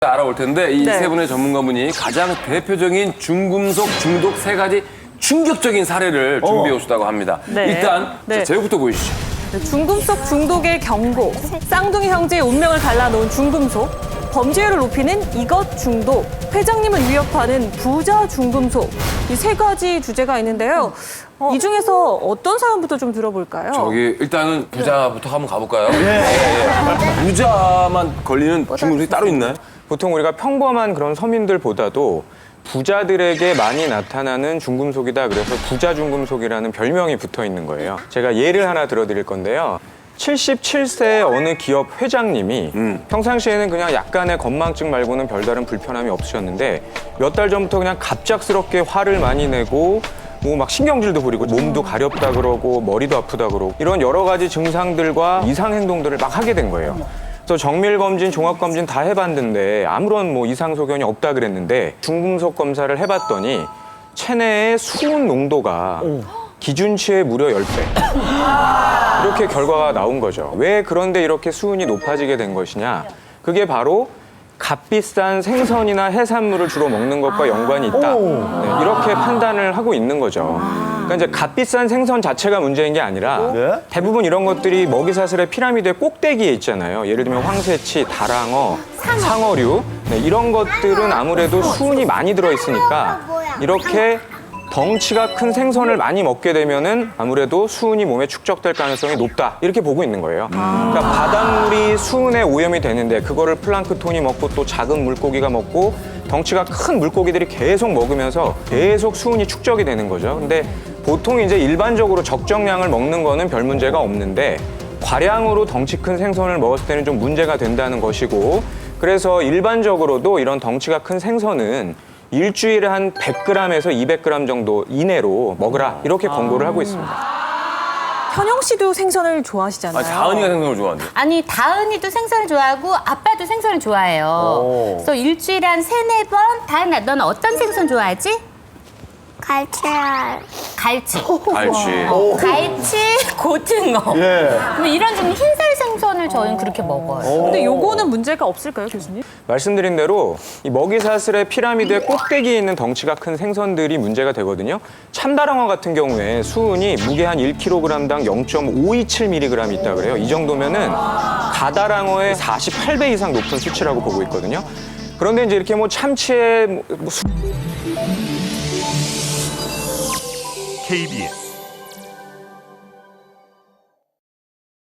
알아볼 텐데 이 세 분의 전문가분이 가장 대표적인 중금속 중독 세 가지 충격적인 사례를 준비해 오셨다고 합니다. 네. 일단 네. 제목부터 보여주시죠. 중금속 중독의 경고, 쌍둥이 형제의 운명을 갈라놓은 중금속, 범죄율을 높이는 이것 중독, 회장님을 위협하는 부자 중금속, 이 세 가지 주제가 있는데요. 이 중에서 어떤 사연부터 좀 들어볼까요? 저기 일단은 부자부터 한번 가볼까요? 부자만 걸리는 중금속이 따로 있나요? 보통 우리가 평범한 그런 서민들보다도 부자들에게 많이 나타나는 중금속이다. 그래서 부자 중금속이라는 별명이 붙어 있는 거예요. 제가 예를 하나 들어드릴 건데요. 77세 어느 기업 회장님이 평상시에는 그냥 약간의 건망증 말고는 별다른 불편함이 없으셨는데 몇 달 전부터 그냥 갑작스럽게 화를 많이 내고 뭐 막 신경질도 부리고 몸도 가렵다 그러고 머리도 아프다 그러고 이런 여러 가지 증상들과 이상 행동들을 막 하게 된 거예요. 그래서 정밀검진, 종합검진 다 해봤는데 아무런 뭐 이상 소견이 없다 그랬는데 중금속 검사를 해봤더니 체내의 수은 농도가 기준치의 무려 10배. 이렇게 결과가 나온 거죠. 왜 그런데 이렇게 수은이 높아지게 된 것이냐? 그게 바로 값비싼 생선이나 해산물을 주로 먹는 것과 연관이 있다. 네, 이렇게 판단을 하고 있는 거죠. 그러니까 이제 값비싼 생선 자체가 문제인 게 아니라 대부분 이런 것들이 먹이사슬의 피라미드의 꼭대기에 있잖아요. 예를 들면 황새치, 다랑어, 상어류 네, 이런 것들은 아무래도 수은이 많이 들어있으니까 이렇게 덩치가 큰 생선을 많이 먹게 되면은 아무래도 수은이 몸에 축적될 가능성이 높다 이렇게 보고 있는 거예요. 그러니까 바닷물이 수은에 오염이 되는데 그거를 플랑크톤이 먹고 또 작은 물고기가 먹고 덩치가 큰 물고기들이 계속 먹으면서 계속 수은이 축적이 되는 거죠. 근데 보통 이제 일반적으로 적정량을 먹는 거는 별 문제가 없는데 과량으로 덩치 큰 생선을 먹었을 때는 좀 문제가 된다는 것이고 그래서 일반적으로도 이런 덩치가 큰 생선은 일주일에 한 100g에서 200g 정도 이내로 먹으라 이렇게 권고를 하고 있습니다. 현영 씨도 생선을 좋아하시잖아요. 다은이가 생선을 좋아한대. 아니, 다은이도 생선을 좋아하고 아빠도 생선을 좋아해요. 그래서 일주일에 한 3-4번. 다은아, 넌 어떤 생선 좋아하지? 갈치알. 갈치. 갈치. 갈치, 고등어. 뭐 이런 좀 흰살 생선을 저희는 그렇게 먹어요. 근데 요거는 문제가 없을까요, 교수님? 말씀드린 대로 이 먹이사슬의 피라미드의 꼭대기에 있는 덩치가 큰 생선들이 문제가 되거든요. 참다랑어 같은 경우에 수은이 무게 한 1kg당 0.527mg 있다 그래요. 이 정도면은 가다랑어의 48배 이상 높은 수치라고 보고 있거든요. 그런데 이제 이렇게 뭐 참치의 KBS